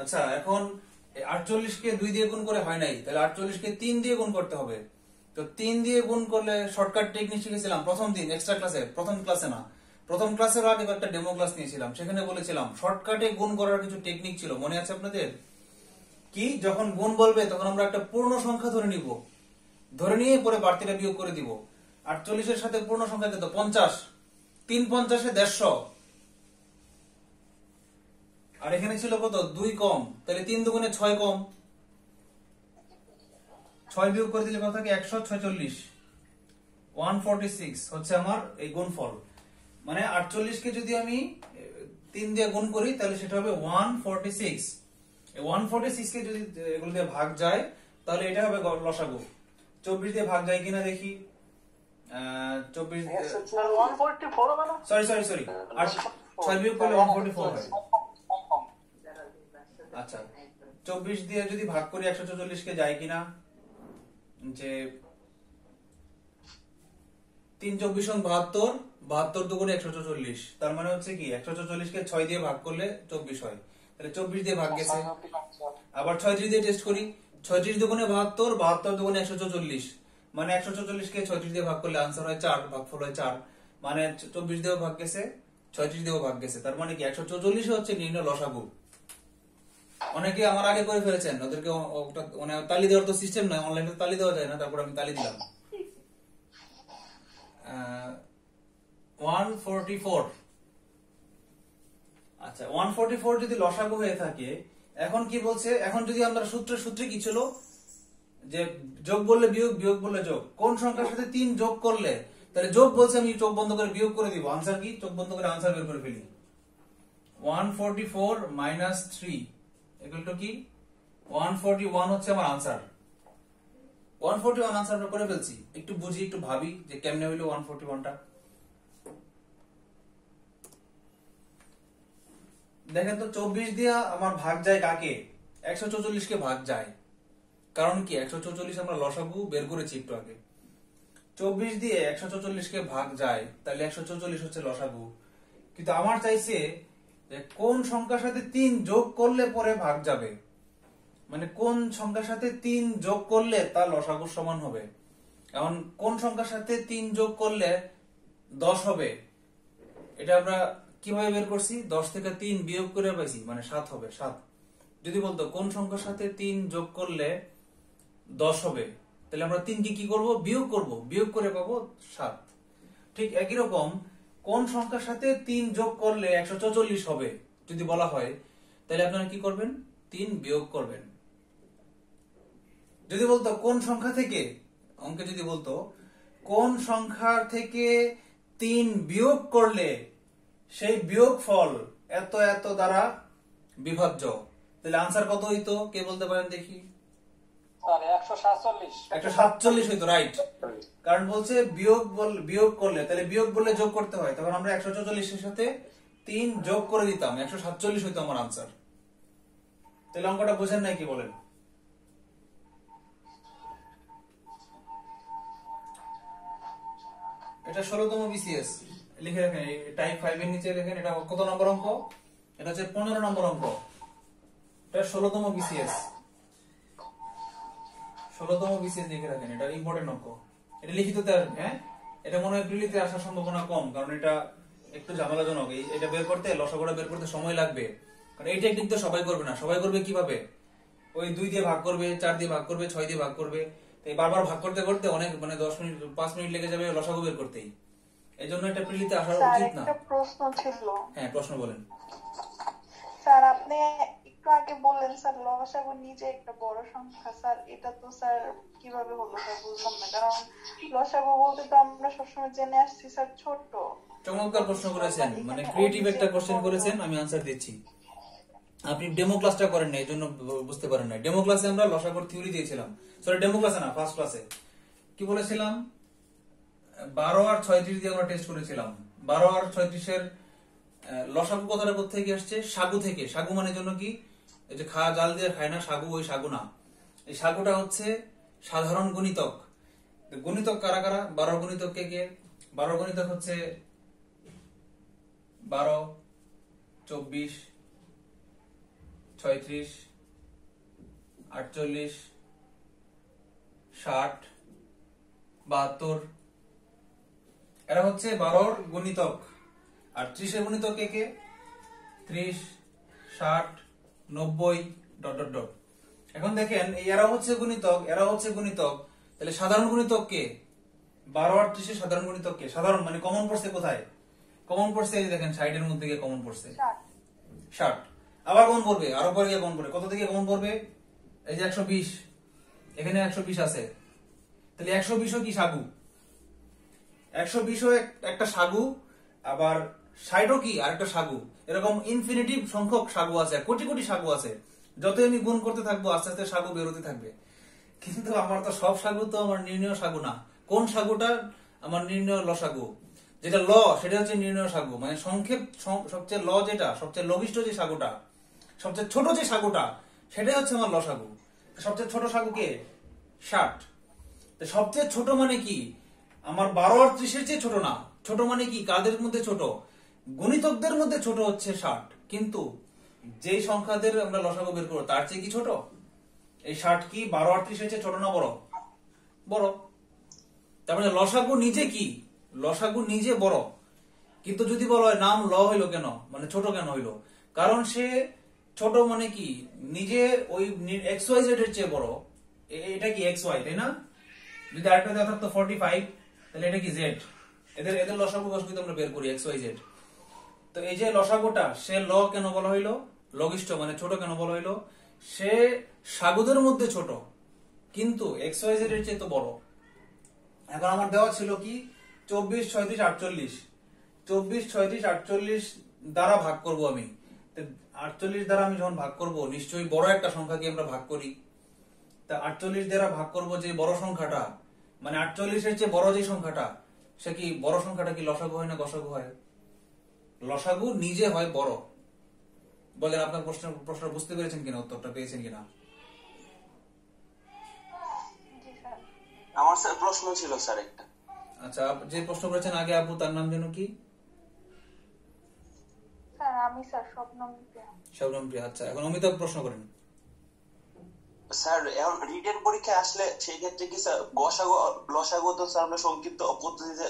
আচ্ছা, এখন 48 কে 2 দিয়ে গুণ করে হয় নাই, তাহলে 48 কে 3 দিয়ে গুণ করতে হবে। তো 3 দিয়ে গুণ করলে শর্টকাট টেকনিক শিখেছিলাম প্রথম দিন এক্সট্রা ক্লাসে, প্রথম ক্লাসে না, প্রথম ক্লাসের আগে একটা ডেমো ক্লাস নিয়েছিলাম, সেখানে বলেছিলাম শর্টকাটে গুণ করার কিছু টেকনিক ছিল, মনে আছে আপনাদের? কি, যখন গুণ বলবে তখন আমরা একটা পূর্ণ সংখ্যা ধরে নিব, ধরে নিয়ে পরে বাড়তিটা বিয়োগ করে দিব। 48 এর সাথে পূর্ণ সংখ্যা কত? 50। 3 50-এ 150। আর এখানে ছিল কত? 2 কম, তাহলে 3 দুগুণে 6 কম, 6 বিয়োগ করে দিলে কত থাকে? 146। 146 হচ্ছে আমার এই গুণফল। মানে 48 কে যদি আমি 3 দিয়ে গুণ করি তাহলে সেটা হবে 146। এই 146 কে যদি এগুলো দিয়ে ভাগ যায় তাহলে এটা হবে লসাগু। 24 দিয়ে ভাগ যায় কিনা দেখি। 24 সরি 6 বিয়োগ করলে 144 হয়। আচ্ছা, 24 দিয়ে যদি ভাগ করি 144 কে যায় কিনা, যে 3 24 72, 72 দুগুণে 144, তার মানে হচ্ছে কি 144 কে 6 দিয়ে ভাগ করলে 24 হয়, তাহলে 24 দিয়ে ভাগ গেছে। আবার 36 দিয়ে টেস্ট করি, 36 দুগুণে 72, 72 দুগুণে 144, মানে 144 কে 36 দিয়ে ভাগ করলে आंसर হয় 4, ভাগফল হয় 4, মানে 24 দিয়েও ভাগ গেছে, 36 দিয়েও ভাগ গেছে, তার মানে কি 144 হচ্ছে নির্ণয় লসাগু। অনেকে আমার আগে করে ফেলেছেন, ওদেরকে মানে তালি দেওয়ার তো সিস্টেম নাই, অনলাইনে তালি দেওয়া যায় না, তারপর আমি তালি দিলাম। 144। আচ্ছা, 144 যদি লসাগু হয়ে থাকে, এখন কি বলছে? এখন যদি আমরা সূত্রে কি ছিল, যে যোগ বললে বিয়োগ, বিয়োগ বললে যোগ, কোন সংখ্যার সাথে 3 যোগ করলে, তাহলে যোগ বলছে আমি চোখ বন্ধ করে বিয়োগ করে দিব, আনসার কি? চোখ বন্ধ করে আনসার বের করে ফেলি। 144 মাইনাস 3 ইকুয়াল টু কি? 141 হচ্ছে আমার আনসার। 141 আনসার আমরা করে ফেলছি। একটু বুঝি, একটু ভাবি যে কেমনে হইলো 141টা। দেখেন তো, 24 দিয়ে আমার ভাগ যায় কাকে? 144 কে ভাগ যায়। কারণ কি 144 আমরা লসাগু বের করেছি একটু আগে। 24 দিয়ে 144 কে ভাগ যায়, তাহলে 144 হচ্ছে লসাগু। কিন্তু আমার চাইছে যে কোন সংখ্যার সাথে 3 যোগ করলে পরে ভাগ যাবে, মানে কোন সংখ্যার সাথে 3 যোগ করলে তা লসাগুর সমান হবে। এখন কোন সংখ্যার সাথে 3 যোগ করলে 10 হবে, এটা আমরা কিভাবে বের করছি? 10 থেকে 3 বিয়োগ করে পাইছি, মানে 7 হবে, 7। যদি বলতো কোন সংখ্যার সাথে 3 যোগ করলে 10 হবে, তাহলে আমরা 3 কে কি করব? বিয়োগ করব, বিয়োগ করে পাবো 7। ঠিক একই রকম কোন সংখ্যার সাথে 3 যোগ করলে 144 হবে যদি বলা হয়, তাহলে আপনারা কি করবেন? 3 বিয়োগ করবেন। যদি বলতো কোন সংখ্যা থেকে, অঙ্কে যদি বলতো কোন সংখ্যা থেকে 3 বিয়োগ করলে সেই বিয়োগ ফল এত এত দ্বারা বিভাজ্য, তাহলে আনসার কত হইতো? কে বলতে পারেন দেখি? 147 হইতো, রাইট। কারণ বলছে বিয়োগ করলে, তাহলে বিয়োগ বললে যোগ করতে হয়, তখন আমরা 144 এর সাথে 3 যোগ করে দিতাম, 147 হইতো আমার আনসার। তাহলে অঙ্কটা বুঝেন নাই কি বলেন? এটা 16তম বিসিএস লিখে রাখেন, টাইপ 5 এর নিচে লিখেন। এটা কত নম্বর অঙ্ক? এটা হচ্ছে 15 নম্বর অঙ্ক। এটা 16তম বিসিএস, 16তম বিসিএস লিখে রাখেন, এটা ইম্পর্টেন্ট অঙ্ক। এটা লিখিত হ্যাঁ, এটা মনে হয় প্রিলিতে আসার সম্ভাবনা কম, কারণ এটা একটু ঝামেলাজনক। এটা বের করতে, লসাগুটা বের করতে সময় লাগবে, কারণ এই টেকনিক তো সবাই করবে না। সবাই করবে কিভাবে? ওই 2 দিয়ে ভাগ করবে, 4 দিয়ে ভাগ করবে, 6 দিয়ে ভাগ করবে, তাই বারবার ভাগ করতে করতে অনেক, মানে 10 মিনিট 5 মিনিট লেগে যাবে লসাগু বের করতেই। এই জন্য এটা প্রিলিতে আসা উচিত না। একটা প্রশ্ন ছিল। হ্যাঁ, প্রশ্ন বলেন। স্যার, আপনি একটু আগে বললেন স্যার লসাগু নিজে একটা বড় সংখ্যা, স্যার এটা তো স্যার কিভাবে হলো স্যার বুঝলাম না, কারণ লসাগু বলতে তো আমরা সবসময় জেনে আসছি স্যার ছোট। চমৎকার প্রশ্ন করেছেন, মানে ক্রিয়েটিভ একটা কোশ্চেন করেছেন, আমি আনসার দিচ্ছি। আপনি ডেমো ক্লাসটা করেন না, এই জন্য বুঝতে পারেন না। ডেমো ক্লাসে আমরা লসাগুর থিওরি দিয়েছিলাম, সরি ডেমো ক্লাসে না, ফার্স্ট ক্লাসে কি বলেছিলাম? 12 আর 36 দিয়ে আমরা টেস্ট করেছিলাম। 12 আর 36 এর লসাগু কথাটা কোথা থেকে আসছে? সাগু থেকে। সাগু মানে জন্য কি, এই যে জাল দিয়ে খায় না সাগু, ওই সাগু না। এই সাগুটা হচ্ছে সাধারণ গুণিতক। গুণিতক কারা কারা? 12 গুণিতক কে কে? 12 গুণিতক হচ্ছে 12, 24, 36, 48, 60, 72। এরা হচ্ছে 12 গুণিতক। আর 30 এর গুণিতক কে কে? 30, 60, 90 ডট ডট ডট। এখন দেখেন এরা হচ্ছে গুণিতক, এরা হচ্ছে গুণিতক, তাহলে সাধারণ গুণিতক কে? 12 আর 30 এর সাধারণ গুণিতক কে? সাধারণ মানে কমন পড়ছে কোথায়? কমন পড়ছে এই যে দেখেন 60 এর মধ্যে গিয়ে কমন পড়ছে 60। আবার কমন পড়বে, আরো পরে গিয়ে কমন পড়বে, কত থেকে কমন পড়বে? এই যে 120, এখানে 120 আছে, তাহলে 120 ও কি সাগু? 120 ও একটা সাগু, আবার 60 ও কি আরেকটা সাগু। এরকম ইনফিনিটিভ সংখ্যক সাগু আছে, কোটি কোটি সাগু আছে। যতই আমি গুণ করতে থাকবো আস্তে আস্তে সাগু বেরোতে থাকবে। কিন্তু আমার তো সব সাগু তো আমার নির্ণয় সাগু না। কোন সাগুটা আমার নির্ণয় লসাগু? যেটা ল সেটা হচ্ছে নির্ণয় সাগু, মানে সংক্ষেপ সবচেয়ে ল যেটা, সবচেয়ে লঘিষ্ঠ যে সাগুটা, সবচেয়ে ছোট যে সাগুটা, সেটাই হচ্ছে আমার লসাগু। সবচেয়ে ছোট সাগু কে? 60। সবচেয়ে ছোট মানে কি? আমার 12 আর 30 এর চেয়ে ছোট না। ছোট মানে কি? কাদের মধ্যে ছোট? গুণিতকদের মধ্যে ছোট হচ্ছে 60। কিন্তু যেই সংখ্যাদের আমরা লসাগু বের করবো তার চেয়ে কি ছোট? এই 60 কি 12 আর 30 এর চেয়ে ছোট না বড়? বড়। তারপরে লসাগু নিজে কি? লসাগু নিজে বড়। কিন্তু যদি বলা হয় নাম ল হইলো কেন, মানে ছোট কেন হইলো? কারণ সে ছোট মানে কি নিজে ওই এক্স ওয়াই জেড এর চেয়ে বড়। এটা কি এক্স ওয়াই, তাই না? যদি আরেকটা দেওয়া থাকতো 45, তাহলে এটা কি জেড। এদের এদের লসাগু বসবিত আমরা বের করি এক্স ওয়াই জেড। তো এই যে লসাগুটা, সে ল কেন বলা হইলো? লঘিষ্ঠ মানে ছোট কেন বলা হইলো? সে সাগুদের মধ্যে ছোট, কিন্তু এক্স ওয়াই জেড এর চেয়ে তো বড়। এখন আমার দেওয়া ছিল কি 24, 36, 48। 24, 36, 48 দ্বারা ভাগ করব আমি। 48 দ্বারা আমি যখন ভাগ করব, নিশ্চয়ই বড় একটা সংখ্যাকে আমরা ভাগ করি। তা 48 দ্বারা ভাগ করব যে বড় সংখ্যাটা, মানে 48 এর চেয়ে বড় যে সংখ্যাটা, সে কি বড় সংখ্যাটা কি লসাগু হয় না গসাগু হয়? লসাগু নিজে হয় বড়। বলেন আপনার প্রশ্ন বুঝতে পেরেছেন কিনা, উত্তরটা পেয়েছেন কিনা? আমার স্যার প্রশ্ন ছিল স্যার একটা। আচ্ছা, যে প্রশ্ন করেছেন আগে আপু, তার নাম যেন কি? স্যার আমি স্যার শবনম প্রিয়া। শবনম প্রিয়া। আচ্ছা, এখন অমিতাভ প্রশ্ন করেন। স্যার এখন রিটেন পরীক্ষায় আসলে সেই ক্ষেত্রে কি স্যার গসাগু লসাগু তো স্যার আমরা সংক্ষিপ্ত পদ্ধতিতে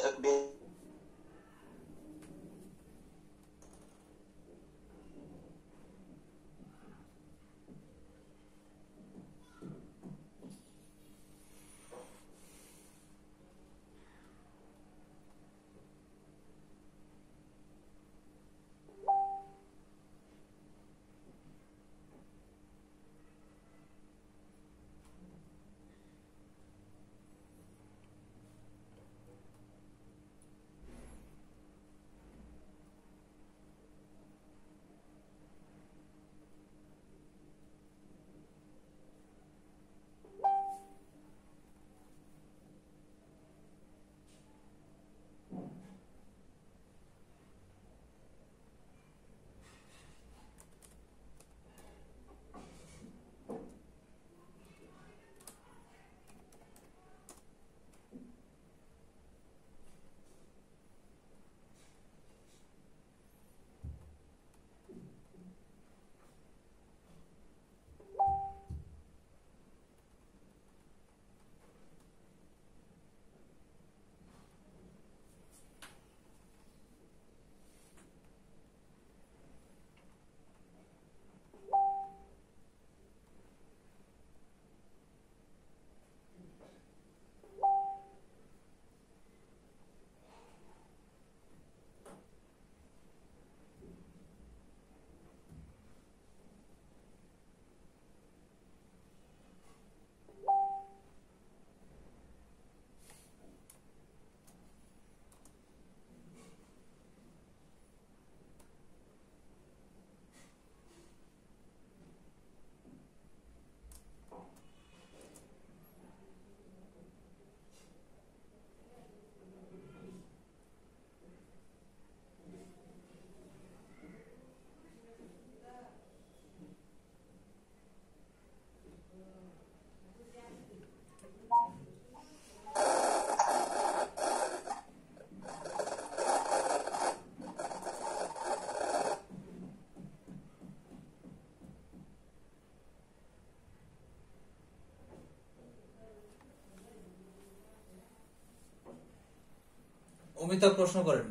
অমিতাভ প্রশ্ন করেন।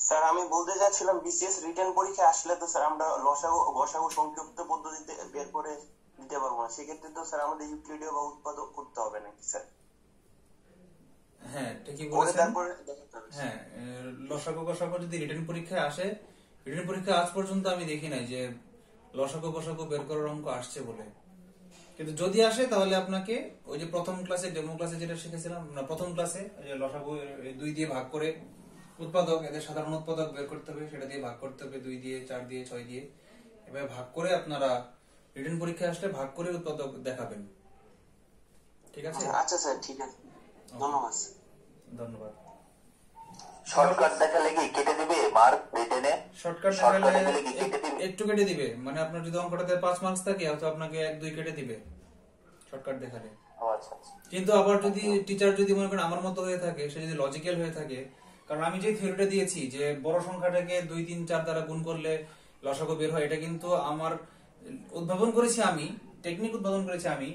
স্যার আমি বলতে চাচ্ছিলাম বিসিএস রিটেন পরীক্ষা আসলে তো স্যার আমরা লসাগু গসাগু সংক্ষিপ্ত পদ্ধতিতে বের করে দিতে পারবো না, সেক্ষেত্রে তো স্যার আমাদের ইউক্লিডীয় বা উৎপাদক করতে হবে নাকি স্যার? হ্যাঁ ঠিকই করে বলেছেন। তারপরে দেখাতে হবে। হ্যাঁ লসাগু গসাগু যদি রিটেন পরীক্ষায় আসে, রিটেন পরীক্ষা আজ পর্যন্ত আমি দেখি নাই যে লসাগু গসাগু বের করার অঙ্ক আসছে বলে। কিন্তু যদি আসে তাহলে আপনাকে ওই যে প্রথম ক্লাসে ডেমো ক্লাসে যেটা শিখেছিলাম না, প্রথম ক্লাসে যে লসাগু এই 2 দিয়ে ভাগ করে উৎপাদক, এদের সাধারণ উৎপাদক বের করতে হবে, সেটা দিয়ে ভাগ করতে হবে 2 দিয়ে 4 দিয়ে 6 দিয়ে, এভাবে ভাগ করে আপনারা রিটেন পরীক্ষায় আসলে ভাগ করে উৎপাদক দেখাবেন। ঠিক আছে? আচ্ছা স্যার, ঠিক আছে, ধন্যবাদ স্যার। ধন্যবাদ। শর্টকাট দেখালে কি কেটে দিবে মার্ক রিটেনে? শর্টকাট দেখালে কি কেটে দিবে? একটু কেটে দিবে, মানে আপনার যদি অঙ্কটাতে 5 মার্কস থাকে হয়তো আপনাকে 1-2 কেটে দিবে শর্টকাট দেখালে। ও আচ্ছা আচ্ছা। কিন্তু আবার যদি টিচার যদি মনে করেন আমার মতো হয়ে থাকে, সে যদি লজিক্যাল হয়ে থাকে, কারণ আমি যে থিওরিটা দিয়েছি যে বড় সংখ্যাটাকে 2, 3, 4 দ্বারা গুণ করলে লসাগু বের হয়, এটা কিন্তু আমার উদ্ভাবন করেছি আমি, টেকনিক উদ্ভাবন করেছি আমি,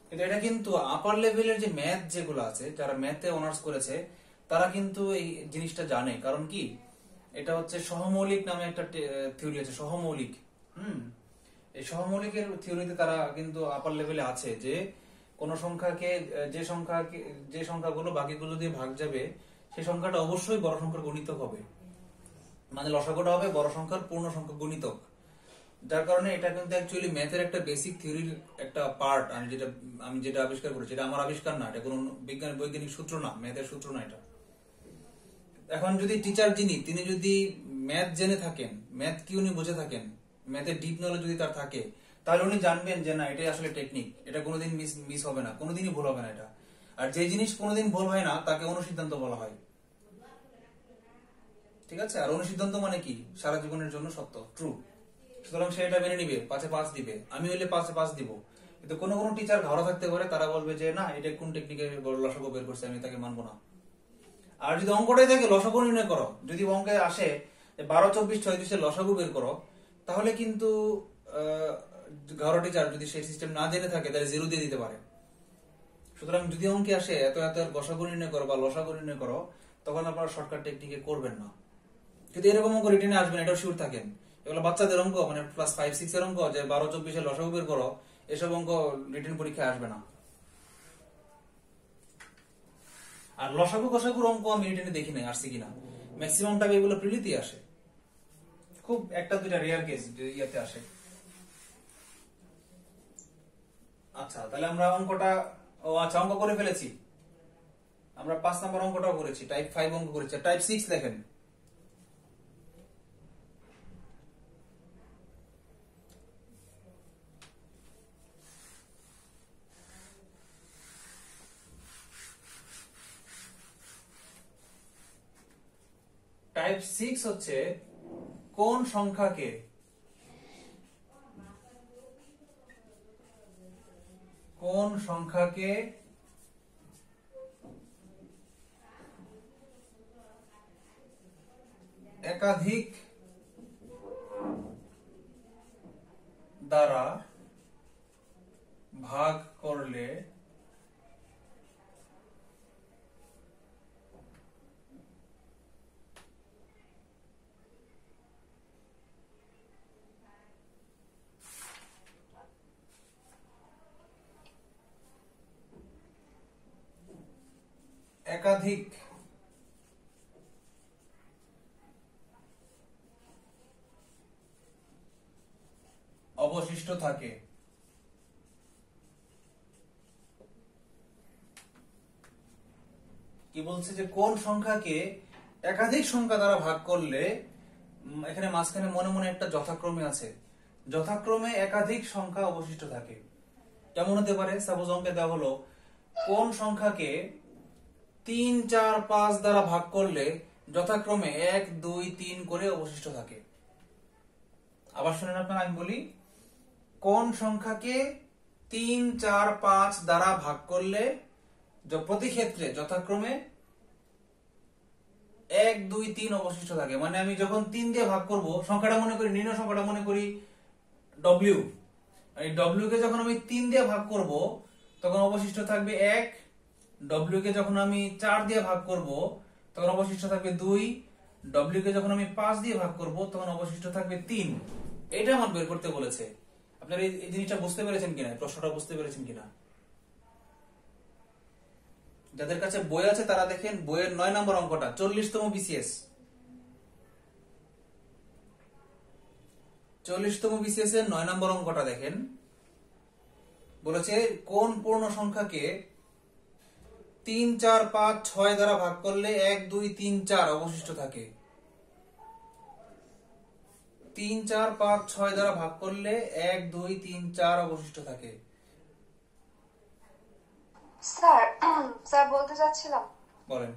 কিন্তু এটা কিন্তু আপার লেভেলের যে ম্যাথ যেগুলো আছে, যারা ম্যাথে অনার্স করেছে তারা কিন্তু এই জিনিসটা জানে। কারণ কি, এটা হচ্ছে সহমৌলিক নামে একটা থিওরি আছে, সহমৌলিক। এই সহমৌলিকের থিওরিতে তারা কিন্তু আপার লেভেলে আছে যে কোন সংখ্যাকে যে সংখ্যাগুলো বাকিগুলো দিয়ে ভাগ যাবে সেই সংখ্যাটা অবশ্যই বড় সংখ্যার গুণিতক হবে, মানে লসাগুটা হবে বড় সংখ্যার পূর্ণ সংখ্যা গুণিতক। যার কারণে এটা কিন্তু অ্যাকচুয়ালি ম্যাথের একটা বেসিক থিওরির একটা পার্ট। আমি যেটা আবিষ্কার করেছি, এটা আমার আবিষ্কার না, এটা কোনো বৈজ্ঞানিক সূত্র না, ম্যাথের সূত্র না এটা। এখন যদি টিচার তিনি যদি ম্যাথ জেনে থাকেন, ম্যাথ কি উনি বুঝে থাকেন, ম্যাথের ডিপ নলেজ যদি তার থাকে, তাহলে উনি জানবেন যে না এটাই আসলে টেকনিক, এটা কোনোদিন মিস হবে না, কোনোদিনই ভুল হবে না এটা। আর যে জিনিস কোনোদিন ভুল হয় না তাকে অনুসিদ্ধান্ত বলা হয়। ঠিক আছে? আর অনুসিদ্ধান্ত মানে কি, সারা জীবনের জন্য সত্য, ট্রু। সুতরাং সে এটা মেনে নিবে, 5-এ 5 দিবে, আমি হইলে 5-এ 5 দিব। কিন্তু কোনো টিচার ঘাড়া থাকতে পারে, তারা বলবে যে না এটা কোন টেকনিকে লসাগু বের করছে, আমি তাকে মানবো না। আর যদি অঙ্কটাই থাকে লসাগু নির্ণয় করো, যদি অঙ্কে আসে 12, 24, 36 লসাগু বের করো, তাহলে কিন্তু ঘাড়া টিচার যদি সেই সিস্টেম না জেনে থাকে তাহলে 0 দিয়ে দিতে পারে। সুতরাং যদি অঙ্কে আসে এত গসাগু নির্ণয় করো বা লসাগু নির্ণয় করো, তখন আপনারা শর্টকাট টেকনিকে করবেন না। কিন্তু এরকম অঙ্ক রিটেনে আসবেন, এটাও শিওর থাকেন। এগুলো বাচ্চাদের অঙ্ক, মানে ক্লাস 5-6 এর অঙ্ক, যে 12, 24 লসাগু বের করো, এসব অঙ্ক রিটেন পরীক্ষায় আসবে না। আর লসাগু গসাগুর অঙ্ক আমি রিটেনে দেখি নাই আসছে কিনা, ম্যাক্সিমাম টাইম এগুলো প্রিলিতে আসে, খুব 1-2টা রেয়ার কেস ইয়াতে আসে। আচ্ছা তাহলে আমরা অঙ্কটা অঙ্ক করে ফেলেছি। আমরা 5 নম্বর অঙ্কটাও করেছি, টাইপ 5 অঙ্ক করেছি। টাইপ 6 দেখেন। টাইপ 6 হচ্ছে কোন সংখ্যাকে একাধিক দ্বারা ভাগ করলে একাধিক অবশিষ্ট থাকে। কি বলছে যে কোন সংখ্যাকে একাধিক সংখ্যা দ্বারা ভাগ করলে, এখানে মাঝখানে মনে মনে একটা যথাক্রমে আছে, যথাক্রমে একাধিক সংখ্যা অবশিষ্ট থাকে। কেমন হতে পারে? সাপোজ অঙ্কে দেওয়া হলো কোন সংখ্যাকে 3, 4, 5 দ্বারা ভাগ করলে যথাক্রমে 1, 2, 3 করে অবশিষ্ট থাকে। আবার শুনেন আপনারা, আমি বলি কোন সংখ্যাকে 3, 4, 5 দ্বারা ভাগ করলে প্রতি ক্ষেত্রে যথাক্রমে 1, 2, 3 অবশিষ্ট থাকে। মানে আমি যখন 3 দিয়ে ভাগ করব, সংখ্যাটা মনে করি, নির্ণয় সংখ্যাটা মনে করি W, এই W কে যখন আমি 3 দিয়ে ভাগ করব তখন অবশিষ্ট থাকবে 1, ডব্লিউ কে যখন আমি 4 দিয়ে ভাগ করব তখন অবশিষ্ট থাকবে 2, ডব্লিউ কে যখন আমি 5 দিয়ে ভাগ করব তখন অবশিষ্ট থাকবে 3। এটা আমার বের করতে বলেছে। আপনারা এই জিনিসটা বুঝতে পেরেছেন কিনা, প্রশ্নটা বুঝতে পেরেছেন কিনা? যাদের কাছে বই আছে তারা দেখেন বইয়ের 9 নম্বর অঙ্কটা, 40তম বিসিএস। 40তম বিসিএস এর 9 নম্বর অঙ্কটা দেখেন। বলেছে কোন পূর্ণ সংখ্যাকে 3, 4, 5, 6 দ্বারা ভাগ করলে 1, 2, 3, 4 অবশিষ্ট থাকে। 3, 4, 5, 6 দ্বারা ভাগ করলে 1, 2, 3, 4 অবশিষ্ট থাকে। স্যার স্যার বলতে চাচ্ছিলাম, বলেন।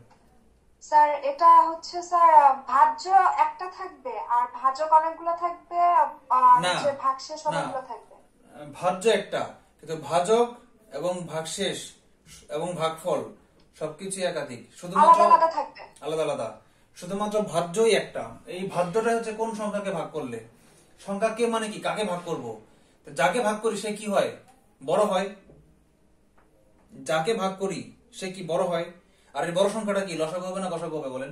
স্যার এটা হচ্ছে স্যার ভাজ্য একটা থাকবে আর ভাজক অনেকগুলো থাকবে, আর না, হচ্ছে ভাগশেষ না। অনেকগুলো থাকবে। ভাজ্য একটা, কিন্তু ভাজক এবং ভাগশেষ এবং ভাগফল সবকিছু একাধিক, শুধুমাত্র আলাদা আলাদা থাকবে। আলাদা আলাদা, শুধুমাত্র ভাজ্যই একটা। এই ভাজ্যটা হচ্ছে কোন সংখ্যাকে ভাগ করলে। সংখ্যাকে মানে কি, কাকে ভাগ করব? তো যাকে ভাগ করি সে কি হয়? বড় হয়। যাকে ভাগ করি সে কি বড় হয়। আর এই বড় সংখ্যাটা কি, লসাগু হবে না গসাগু হবে বলেন?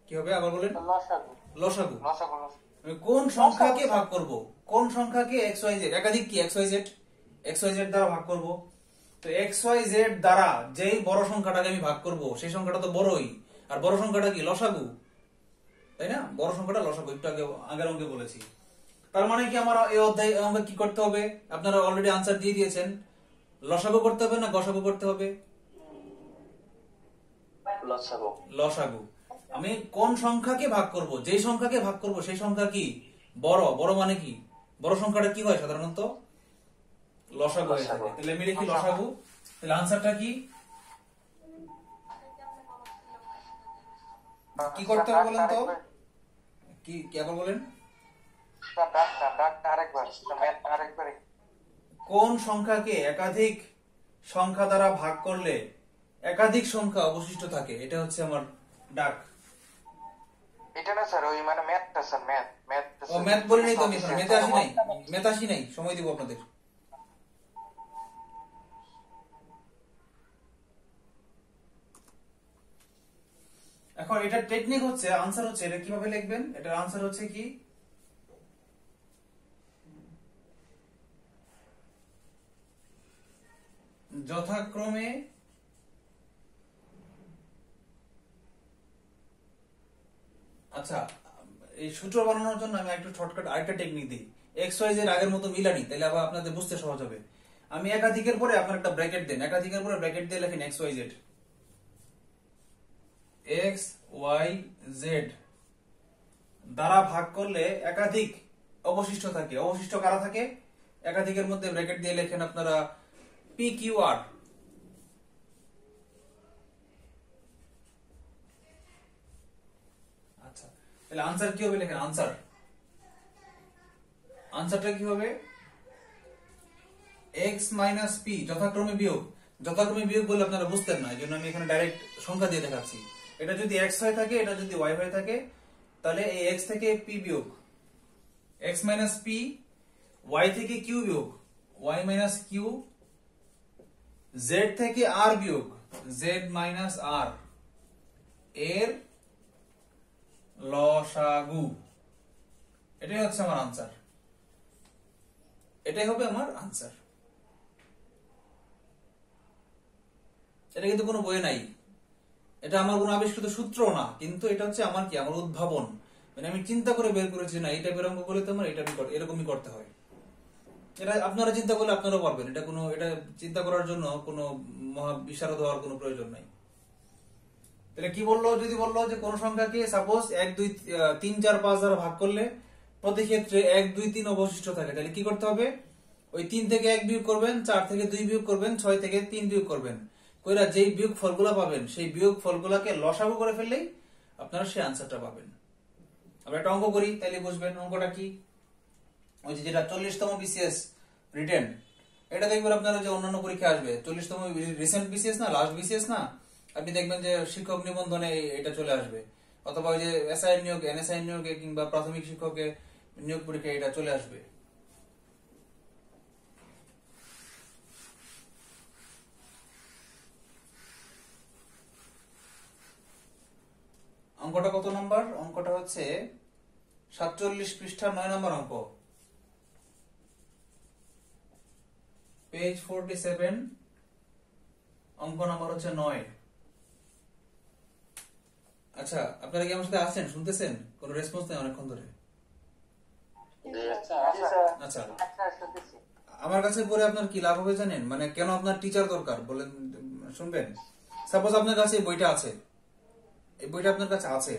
কি হবে আবার বলেন? লসাগু। আমি কোন সংখ্যাকে ভাগ করব? কোন সংখ্যাকে XYZ, একাধিক কি XYZ দ্বারা ভাগ করব। তো XYZ দ্বারা যেই বড় সংখ্যাটাকে আমি ভাগ করব সেই সংখ্যাটা তো বড়ই। আর বড় সংখ্যাটা কি, লসাগু, তাই না? বড় সংখ্যাটা লসাগু, একটু আগের অঙ্কে বলেছি। তার মানে কি আমার এই অধ্যায় অঙ্কে কি করতে হবে? আপনারা অলরেডি আনসার দিয়ে দিয়েছেন। লসাগু করতে হবে না গসাগু করতে হবে? লসাগু। আমি কোন সংখ্যাকে ভাগ করব, যেই সংখ্যাকে ভাগ করব সেই সংখ্যা কি বড়। বড় মানে কি, বড় সংখ্যাটা কি হয় সাধারণত? লসাগু হয়ে থাকে। তাহলে আমি লিখি লসাগু। তাহলে আনসারটা কি কি করতে হবে বলেন তো? কি আবার বলেন? কোন সংখ্যাকে একাধিক সংখ্যা দ্বারা ভাগ করলে একাধিক সংখ্যা অবশিষ্ট থাকে, এটা হচ্ছে আমার ডাক। এটা না স্যার, ওই মানে ম্যাথটা স্যার, ম্যাথ ও ম্যাথ বলি নাই তো আমি, ম্যাথ আসি নাই, সময় দিব আপনাদের। এখন এটা টেকনিক হচ্ছে, আনসার হচ্ছে, এটা কিভাবে লিখবেন? এটার আনসার হচ্ছে কি, যথাক্রমে আচ্ছা, এই সূত্র বানানোর জন্য আমি একটু শর্টকাট আরেকটা টেকনিক দিই। XYZ এর আগের মতো মিলানি, তাহলে আবার আপনাদের বুঝতে সহজ হবে। আমি একাধিকের পরে আপনার একটা ব্র্যাকেট দেন, একাধিকের পরে ব্র্যাকেট দিয়ে লেখেন XYZ। XYZ দ্বারা ভাগ করলে একাধিক অবশিষ্ট থাকে। অবশিষ্ট কারা থাকে? একাধিকের মধ্যে ব্র্যাকেট দিয়ে লেখেন আপনারা PQR। আচ্ছা, তাহলে আনসার কি হবে লেখেন। আনসারটা কি হবে? X মাইনাস P, যথাক্রমে বিয়োগ। যথাক্রমে বিয়োগ বলে আপনারা বুঝতেন না, এই জন্য আমি এখানে ডাইরেক্ট সংখ্যা দিয়ে দেখাচ্ছি। এটা যদি X হয়ে থাকে, এটা যদি Y হয়ে থাকে, তাহলে এই X থেকে P বিয়োগ, X মাইনাস P, Y থেকে Q বিয়োগ, Y মাইনাস Q, Z থেকে R বিয়োগ, Z মাইনাস R এর লসাগু। এটাই হচ্ছে আমার আনসার। এটাই হবে আমার আনসার। এটা কিন্তু কোনো বইয়ে নাই, এটা আমার কোনো আবিষ্কৃত সূত্র না, কিন্তু এটা হচ্ছে আমার কি, আমার উদ্ভাবন। মানে আমি চিন্তা করে বের করেছি, না এটা বের অঙ্ক করলে তো আমার এটা এরকমই করতে হয়। এটা আপনারা চিন্তা করলে আপনারা পারবেন। এটা চিন্তা করার জন্য কোনো মহা বিশারদ হওয়ার কোনো প্রয়োজন নাই। তাহলে কি বললো, যদি বললো যে কোন সংখ্যাকে সাপোজ 1, 2, 3, 4, 5 দ্বারা ভাগ করলে প্রতি ক্ষেত্রে 1, 2, 3 অবশিষ্ট থাকে, তাহলে কি করতে হবে? ওই 3 থেকে 1 বিয়োগ করবেন, 4 থেকে 2 বিয়োগ করবেন, 6 থেকে 3 বিয়োগ করবেন। কইরা যেই বিয়োগ ফলগুলা পাবেন সেই বিয়োগ ফলগুলাকে লসাগু করে ফেললেই আপনারা সেই আনসারটা পাবেন। আমরা একটা অঙ্ক করি, তাহলে বুঝবেন অঙ্কটা কি। ওই যে যেটা 40তম বিসিএস রিটেন, এটা দেখবেন আপনারা যে অন্যান্য পরীক্ষা আসবে, 40তম রিসেন্ট বিসিএস না, লাস্ট বিসিএস না, আপনি দেখবেন যে শিক্ষক নিবন্ধনে এটা চলে আসবে, অথবা ওই যে এসআই নিয়োগ, এনএসআই নিয়োগে কিংবা প্রাথমিক শিক্ষকের নিয়োগ পরীক্ষা এটা চলে আসবে। অঙ্কটা কত নাম্বার? অঙ্কটা হচ্ছে 47 পৃষ্ঠা 9 নম্বর অঙ্ক, পেজ 47, অঙ্ক নাম্বার হচ্ছে 9। আচ্ছা, আপনারা কি আমার সাথে আছেন, শুনতেছেন? কোনো রেসপন্স নেই অনেকক্ষণ ধরে। আচ্ছা, আমার কাছে পড়ে আপনার কি লাভ হবে জানেন? মানে কেন আপনার টিচার দরকার বলেন, শুনবেন? সাপোজ আপনার কাছে এই বইটা আছে, এই বইটা আপনার কাছে আছে,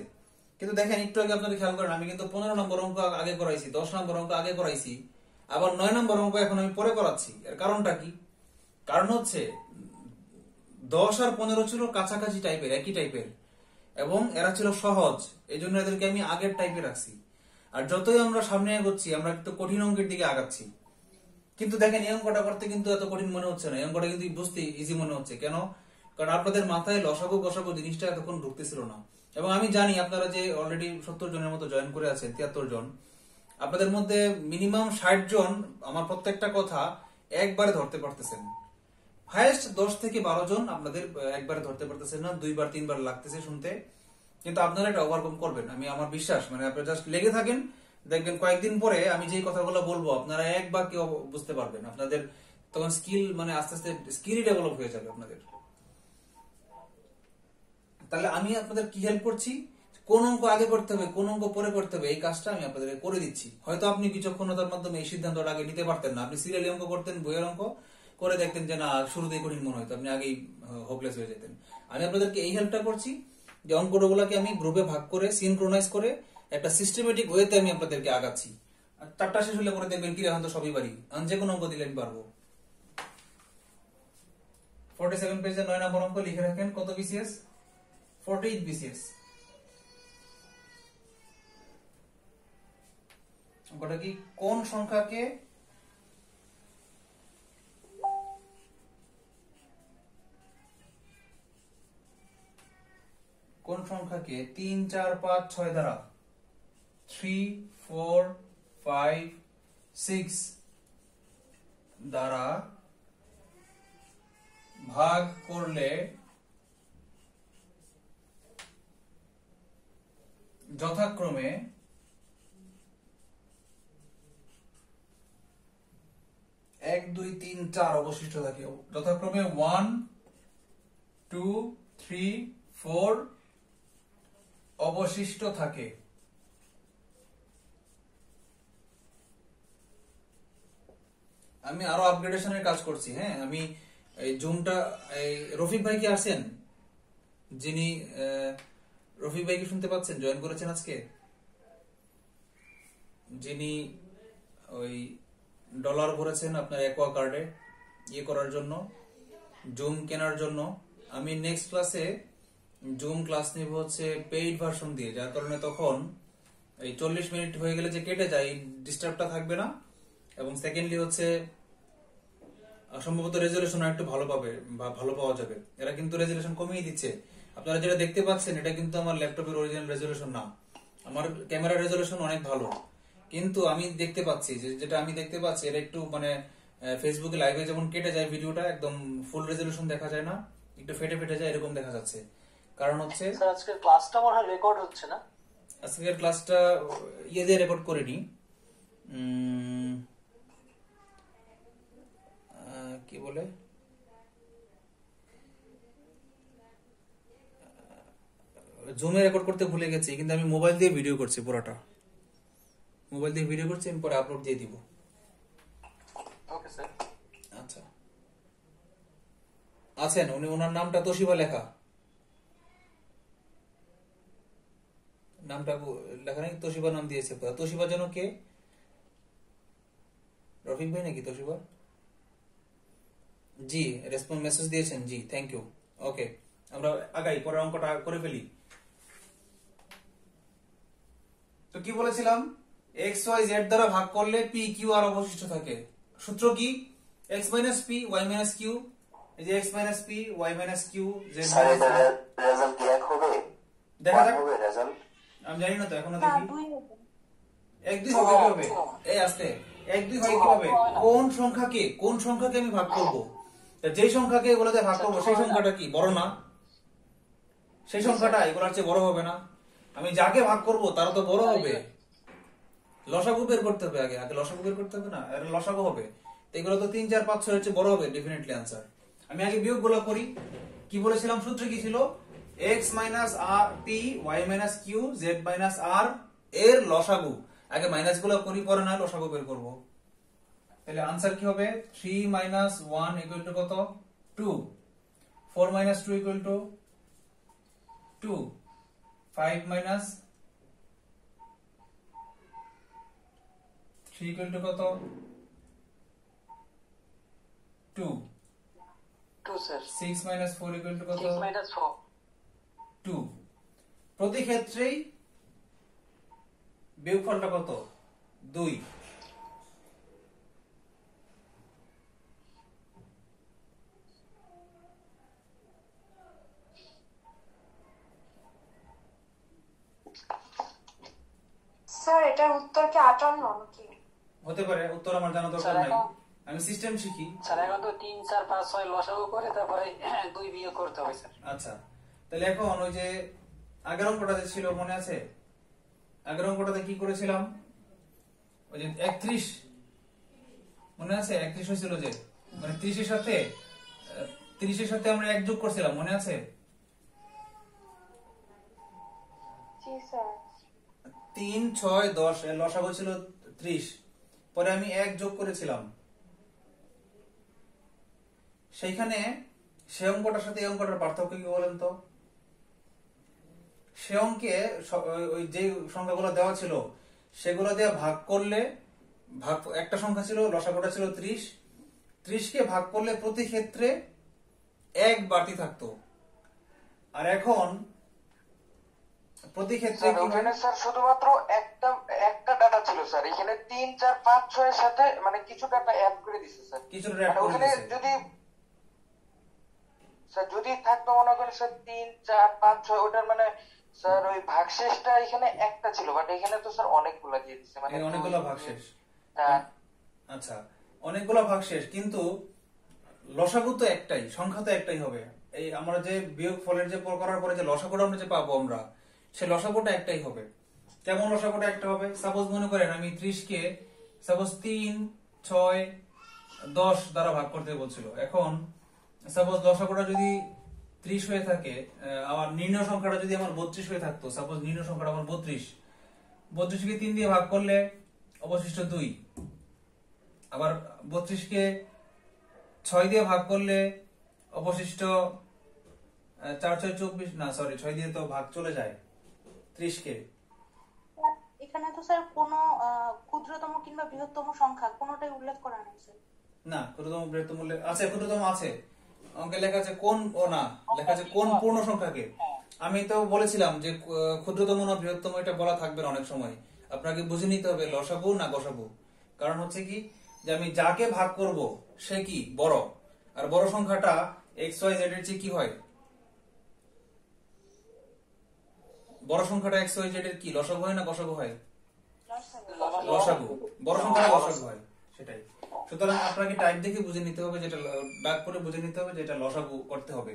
কিন্তু দেখেন একটু আগে আপনারা খেয়াল করেন, আমি কিন্তু 15 নম্বর অঙ্ক আগে করাইছি, 10 নম্বর অঙ্ক আগে করাইছি, আবার 9 নম্বর অঙ্ক এখন আমি পরে করাচ্ছি। এর কারণটা কি? কারণ হচ্ছে 10 আর 15 ছিল কাছাকাছি টাইপের, একই টাইপের, এবং এরা ছিল সহজ, এই জন্য এদেরকে আমি আগের টাইপে রাখছি। আর যতই আমরা সামনে এগোচ্ছি, আমরা একটু কঠিন অঙ্কের দিকে আগাচ্ছি। কিন্তু দেখেন এই অঙ্কটা করতে কিন্তু এত কঠিন মনে হচ্ছে না, এই অঙ্কটা কিন্তু বুঝতে ইজি মনে হচ্ছে। কেন? কারণ আপনাদের মাথায় লসাগু গসাগু জিনিসটা এতক্ষণ ঢুকতেছিল না। এবং আমি জানি আপনারা যে অলরেডি 70 জনের মতো জয়েন করে আছেন, 73 জন, আপনাদের মধ্যে মিনিমাম 60 জন আমার প্রত্যেকটা কথা একবারে ধরতে পারতেছেন। হাইয়েস্ট 10 থেকে 12 জন আপনাদের একবারে ধরতে পারতেছেন না, 2বার 3বার লাগতেছে শুনতে। কিন্তু আপনারা এটা ওভারকাম করবেন, আমি আমার বিশ্বাস। মানে আপনারা জাস্ট লেগে থাকেন, দেখবেন কয়েকদিন পরে আমি যেই কথাগুলো বলবো আপনারা এক বা কেউ বুঝতে পারবেন। আপনাদের তখন স্কিল, মানে আস্তে আস্তে স্কিলই ডেভেলপ হয়ে যাবে আপনাদের। তাহলে আমি আপনাদের কি হেল্প করছি? কোন অঙ্ক আগে করতে হবে, কোন অঙ্ক পরে করতে হবে, এই কাজটা আমি আপনাদের করে দিচ্ছি। হয়তো আপনি বিচক্ষণতার মাধ্যমে এই সিদ্ধান্তটা আগে নিতে পারতেন না, আপনি সিরিয়ালি অঙ্ক করতেন, বইয়ের অঙ্ক করে দেখতেন যে না শুরুতেই কঠিন মনে হয়তো, আপনি আগেই হোপলেস হয়ে যেতেন। আমি আপনাদেরকে এই হেল্পটা করছি যে অঙ্কগুলোকে আমি গ্রুপে ভাগ করে সিনক্রোনাইজ করে একটা সিস্টেমেটিক ওয়েতে আমি আপনাদেরকে আগাচ্ছি। আর চারটা শেষ হলে পরে দেখবেন কি এখন তো সবই পারি, আমি যে কোনো অঙ্ক দিলে আমি পারবো। 47 পেজে 9 নম্বর অঙ্ক লিখে রাখেন। কত বিসিএস? 48 বিসিএস। অঙ্কটা কি? কোন সংখ্যাকে কোন সংখ্যাকে 3, 4, 5, 6 দ্বারা 3, 4, 5, 6 দ্বারা ভাগ করলে যথাক্রমে 1, 2, 3, 4 অবশিষ্ট থাকে। যথাক্রমে 1, 2, 3, 4 অবশিষ্ট থাকে। আমি আরো আপগ্রেডেশনের কাজ করছি। হ্যাঁ, আমি এই জুমটা, রফিক ভাই কি আছেন? যিনি রফিক ভাই কি শুনতে পাচ্ছেন? জয়েন করেছেন আজকে, যিনি ওই ডলার ভরেছেন আপনার অ্যাকোয়া কার্ডে ইয়ে করার জন্য, জুম কেনার জন্য। আমি নেক্সট ক্লাসে জুম ক্লাস নিব হচ্ছে পেইড ভার্সন দিয়ে, যার কারণে তখন এই 40 মিনিট হয়ে গেলে যে কেটে যায়, ডিস্টার্বটা থাকবে না। এবং সেকেন্ডলি হচ্ছে সম্ভবত রেজুলেশন একটু ভালো পাবে বা ভালো পাওয়া যাবে। এরা কিন্তু রেজুলেশন কমিয়ে দিচ্ছে। আপনারা যেটা দেখতে পাচ্ছেন এটা কিন্তু আমার ল্যাপটপের অরিজিনাল রেজুলেশন না, আমার ক্যামেরার রেজুলেশন অনেক ভালো। কিন্তু আমি দেখতে পাচ্ছি যেটা আমি দেখতে পাচ্ছি এটা একটু মানে ফেসবুকে লাইভে যেমন কেটে যায় ভিডিওটা, একদম ফুল রেজুলেশন দেখা যায় না, একটু ফেটে ফেটে যায়, এরকম দেখা যাচ্ছে। কারণ হচ্ছে স্যার আজকের ক্লাসটা মনে হয় রেকর্ড হচ্ছে না। আজকের ক্লাসটা ইয়ে দিয়ে রেকর্ড করিনি, কি বলে জুমে রেকর্ড করতে ভুলে গেছি, কিন্তু আমি মোবাইল দিয়ে ভিডিও করছি, পুরোটা মোবাইল দিয়ে ভিডিও করছি, আমি পরে আপলোড দিয়ে দিব। Okay sir. আচ্ছা, আছেন উনি, ওনার নামটা তোশিবা লেখা, নামটা লেখা নেই, তোশিবা নাম দিয়েছে। তোশিবা যেন কে? রফিক ভাই নাকি তোশিবা? জি, রেসপন্স মেসেজ দিয়েছেন, জি থ্যাংক ইউ। ওকে, আমরা আগাই, পরের অঙ্কটা করে ফেলি। তো কি বলেছিলাম? এক্স ওয়াই জেড দ্বারা ভাগ করলে পি কিউ আর অবশিষ্ট থাকে। সূত্র কি? X minus p y minus q. এই যে x minus p y minus q z sir এর রেজাল্ট কি এক হবে? দেখা যাক, হবে রেজাল্ট আমি জানি না তো এখনো, না, দেখি। 2 হবে। 1, 2 হবে কিভাবে? এই আস্তে 1, 2 হয় কিভাবে? কোন সংখ্যাকে আমি ভাগ করব? যেই সংখ্যাকে এগুলোতে ভাগ করবো সেই সংখ্যাটা কি বড় না? সেই সংখ্যাটা এগুলোর চেয়ে বড় হবে না? আমি যাকে ভাগ করব তারা তো বড় হবে, লসাগু বের করতে হবে আগে, লসাগু বের করতে হবে না, এর লসাগু হবে। তো এগুলো তো 3 4 5 6 হচ্ছে বড় হবে ডেফিনেটলি आंसर। আমি আগে বিয়োগ গুলো করি। কি বলেছিলাম সূত্র কি ছিল? x r p y q z r এর লসাগু। আগে মাইনাস গুলো করি, পরে না লসাগু বের করব। তাহলে आंसर কি হবে? 3 - 1 = কত? 2। 4 - 2 = 2। 5 - 3 = কত? 2। 2 স্যার। 6 - 4 = কত? 6 - 4 2। প্রতি ক্ষেত্রেই বিয়োগফলটা কত? 2। স্যার এটার উত্তর কি 58 নাকি? হতে পারে, উত্তর আমার জানা দরকার স্যার, নাই, এখন- আমি সিস্টেম শিখি। স্যার এখন তো 3 4 5 6 লসাগু করে তারপরে 2 বিয়োগ করতে হবে স্যার। আচ্ছা, তাহলে এখন ওই যে আগের অঙ্কটা যে ছিল মনে আছে? আগের অঙ্কটাতে কি করেছিলাম? ওই যে 31 মনে আছে? 31 হয়েছিল যে, মানে 30 এর সাথে 30 এর সাথে আমরা 1 যোগ করছিলাম, মনে আছে? জি স্যার। 3 6 10 এর লসাগু ছিল 30, পরে আমি 1 যোগ করেছিলাম। সেইখানে সে অঙ্কটার সাথে এই অঙ্কটার পার্থক্য কি বলেন তো? সে অঙ্কে ওই যে সংখ্যাগুলো দেওয়া ছিল সেগুলো দিয়ে ভাগ করলে, ভাগ একটা সংখ্যা ছিল, লসাগুটা ছিল 30, 30 কে ভাগ করলে প্রতি ক্ষেত্রে 1 বাড়তি থাকতো। আর এখন প্রতি ক্ষেত্রে স্যার কি হয়? ওখানে স্যার শুধুমাত্র একটা ডাটা ছিল স্যার, এখানে 3 4 5 6 এর সাথে মানে কিছু ডাটা অ্যাড করে দিছে স্যার। কিছুটা অ্যাড মানে করে ওখানে দিয়েছে। যদি স্যার যদি থাকতো মনে করেন স্যার 3 4 5 6, ওটার মানে স্যার ওই ভাগশেষটা এখানে একটা ছিল, বাট এখানে তো স্যার অনেকগুলা দিয়ে দিচ্ছে, মানে এই অনেকগুলো ভাগশেষ। হ্যাঁ। আচ্ছা, অনেকগুলো ভাগশেষ, কিন্তু লসাগু তো একটাই, সংখ্যা তো একটাই হবে। এই আমরা যে বিয়োগ ফলের যে করার পরে যে লসাগুটা আমরা যে পাবো আমরা, সেই লসাগুটা একটাই হবে। কেমন লসাগুটা একটা হবে? সাপোজ মনে করেন আমি 30 কে সাপোজ 3 6 10 দ্বারা ভাগ করতে বলছিল। এখন সাপোজ লসাগুটা যদি 30 হয়ে থাকে, আমার নির্ণয় সংখ্যাটা যদি আমার 32 হয়ে থাকতো, সাপোজ নির্ণয় সংখ্যাটা আমার 32 কে 3 দিয়ে ভাগ করলে অবশিষ্ট 2। আবার 32 কে 6 দিয়ে ভাগ করলে অবশিষ্ট 4 6 24, না সরি 6 দিয়ে তো ভাগ চলে যায় 30 কে। এখানে তো স্যার কোনো ক্ষুদ্রতম কিংবা বৃহত্তম সংখ্যা কোনোটাই উল্লেখ করা নেই স্যার। না, ক্ষুদ্রতম বৃহত্তম আছে, ক্ষুদ্রতম আছে, অঙ্কে লেখা আছে কোন, ও না লেখা আছে কোন পূর্ণ সংখ্যাকে। আমি তো বলেছিলাম যে ক্ষুদ্রতম না বৃহত্তম এটা বলা থাকবে না অনেক সময়, আপনাকে বুঝে নিতে হবে লসাগু না গসাগু। কারণ হচ্ছে কি, যে আমি যাকে ভাগ করব সে কি বড়, আর বড় সংখ্যাটা এক্স ওয়াই জেড এর চেয়ে কি হয়? বড় সংখ্যাটা এক্স ওয়াই জেড এর কি লসাগু হয় না গসাগু হয়? লসাগু। বড় সংখ্যাটা লসাগু হয়, সেটাই। সুতরাং আপনাকে টাইপ দেখে বুঝে নিতে হবে, যেটা ডাক করে বুঝে নিতে হবে, যেটা লসাগু করতে হবে।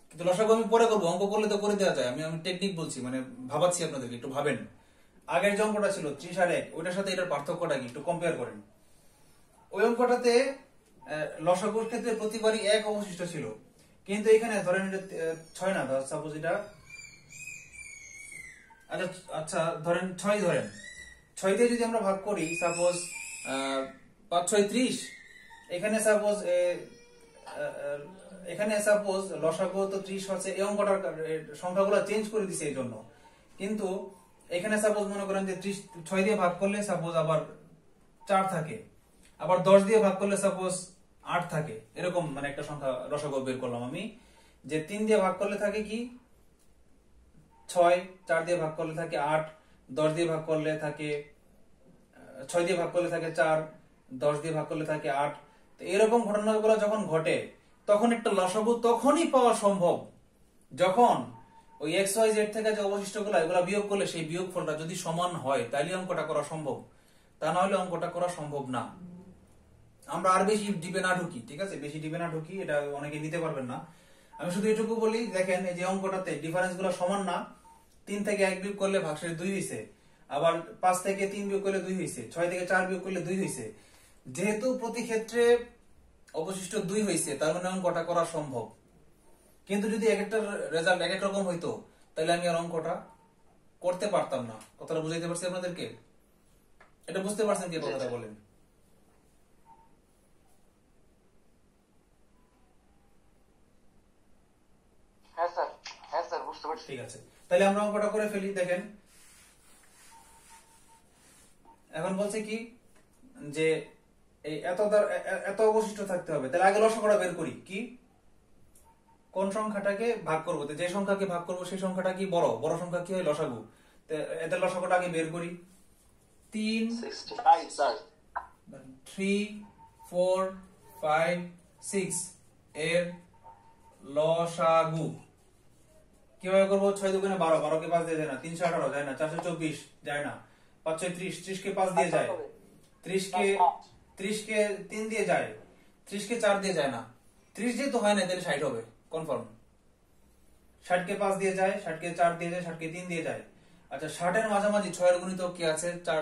কিন্তু লসাগু আমি পরে করবো, অঙ্ক করলে তো করে দেওয়া যায়। আমি টেকনিক বলছি, মানে ভাবাচ্ছি আপনাদেরকে, একটু ভাবেন। আগের যে অঙ্কটা ছিল 30 আর 1, ওইটার সাথে এটার পার্থক্যটা কি একটু কম্পেয়ার করেন। ওই অঙ্কটাতে লসাগুর ক্ষেত্রে প্রতিবারই 1 অবশিষ্ট ছিল, কিন্তু এখানে ধরেন 6 না, সাপোজ এটা, আচ্ছা ধরেন 6 ধরেন, 6 দিয়ে যদি আমরা ভাগ করি, সাপোজ 5 6 30, এখানে সাপোজ লসাগু তো 30 হচ্ছে, এই অঙ্কটার সংখ্যাগুলো চেঞ্জ করে দিছে এই জন্য। কিন্তু এখানে সাপোজ মনে করেন যে 6 দিয়ে ভাগ করলে সাপোজ আবার 4 থাকে, আবার 10 দিয়ে ভাগ করলে সাপোজ 8 থাকে, এরকম মানে একটা সংখ্যা লসাগু বের করলাম আমি, যে 3 দিয়ে ভাগ করলে থাকে কি 6, 4 দিয়ে ভাগ করলে থাকে 8, 10 দিয়ে ভাগ করলে থাকে 6 দিয়ে ভাগ করলে থাকে 4, 10 দিয়ে ভাগ করলে থাকে 8। তো এরকম ঘটনাগুলো যখন ঘটে, তখন একটা লসাগু তখনই পাওয়া সম্ভব যখন ওই এক্স ওয়াই জেড থেকে যে অবশিষ্টগুলো এগুলো বিয়োগ করলে সেই বিয়োগফলটা যদি সমান হয়, তাহলে অঙ্কটা করা সম্ভব, তা না হলে অঙ্কটা করা সম্ভব না। আমরা আর বেশি ডিপে না ঢুকি, ঠিক আছে? বেশি ডিপে না ঢুকি, এটা অনেকে নিতে পারবেন না। আমি শুধু এটুকু বলি, দেখেন এই যে অঙ্কটাতে ডিফারেন্স গুলো সমান না, 3 থেকে 1 বিয়োগ করলে ভাগশেষ 2 হয়েছে, আবার 5 থেকে 3 বিয়োগ করলে 2 হয়েছে, 6 থেকে 4 বিয়োগ করলে 2 হয়েছে। যেহেতু প্রতি ক্ষেত্রে অবশিষ্ট 2 হয়েছে, তার মানে অঙ্কটা করা সম্ভব। কিন্তু যদি এক একটা রেজাল্ট এক এক রকম হইতো, তাহলে আমি আর অঙ্কটা করতে পারতাম না। কথাটা বুঝাইতে পারছি আপনাদেরকে? এটা বুঝতে পারছেন কি কথাটা বলেন? হ্যাঁ স্যার বুঝতে পারছি। ঠিক আছে, তাহলে আমরা অঙ্কটা করে ফেলি। দেখেন এখন বলছে কি যে এই এত অবশিষ্ট থাকতে হবে। তাহলে আগে লসাগুটা বের করি। কি কোন সংখ্যাটাকে ভাগ করবো? যে সংখ্যাকে ভাগ করবো সেই সংখ্যাটা কি বড় সংখ্যা কি হয়? লসাগু। এদের লসাগুটা আগে বের করি। 3 3 4 5 6 এর লসাগু কিভাবে করবো? 6 দুগুণে 12, 12 কে 5 দিয়ে যায় না, 318 যায় না, 424 যায় না, 5 6 30, 30 কে 5 দিয়ে যায়, 30 কে 3 দিয়ে যায়, 30 কে 4 দিয়ে যায় না, 30 যেহেতু হয় না তাহলে 60 হবে কনফার্ম। 60 কে 5 দিয়ে যায়, 60 কে 4 দিয়ে যায়, 60 কে 3 দিয়ে যায়। আচ্ছা 60 এর মাঝামাঝি 6 এর গুণিতক কি আছে? 4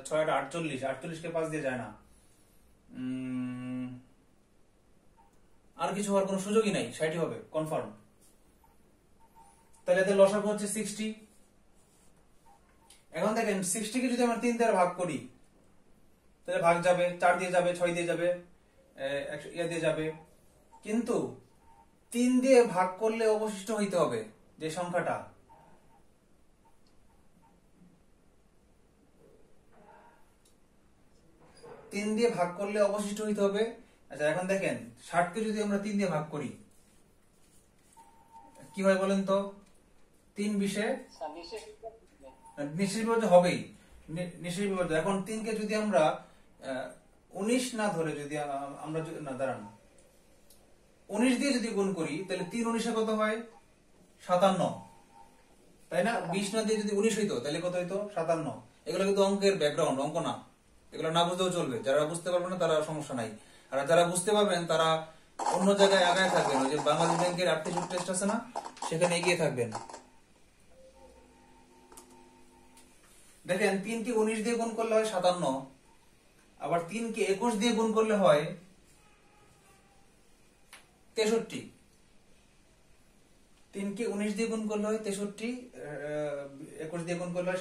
6 8 48, 48 কে 5 দিয়ে যায় না। আর কিছু হওয়ার কোনো সুযোগই নাই, 60 হবে কনফার্ম। তাহলে এদের লসাগু হচ্ছে 60। এখন দেখেন 60 কে যদি আমরা 3 দ্বারা ভাগ করি তাহলে ভাগ যাবে, 4 দিয়ে যাবে, 6 দিয়ে যাবে, দিয়ে যাবে। কিন্তু 3 দিয়ে ভাগ করলে অবশিষ্ট হইতে হবে যে সংখ্যাটা, তিন দিয়ে ভাগ করলে অবশিষ্ট হইতে হবে। আচ্ছা এখন দেখেন 60 কে যদি আমরা 3 দিয়ে ভাগ করি কি হয় বলেন তো? 3 বিশে নিশ্চিত বিপর্যয় হবেই, নিশ্চিত বিপর্যয়। এখন 3 কে যদি আমরা 19 না ধরে যদি আমরা না দাঁড়ান 19 দিয়ে যদি গুণ করি তাহলে 3 19 কত হয়? 57, তাই না? 20 না দিয়ে যদি 19 হইতো তাহলে কত হইতো? 57। এগুলো কিন্তু অঙ্কের ব্যাকগ্রাউন্ড, অঙ্ক না। এগুলো না বুঝতেও চলবে, যারা বুঝতে পারবেন না তারা সমস্যা নাই, আর যারা বুঝতে পারবেন তারা অন্য জায়গায় আগায় থাকবেন। ওই যে বাংলাদেশ ব্যাংকের অ্যাপটিটিউড টেস্ট আছে না, সেখানে এগিয়ে থাকবেন। দেখেন 3 কে 19 দিয়ে গুণ করলে হয় 57, আবার 3 কে 21 দিয়ে গুণ করলে হয় 63। 3 কে 19 দিয়ে গুণ করলে হয় 63, 21 দিয়ে গুণ করলে হয়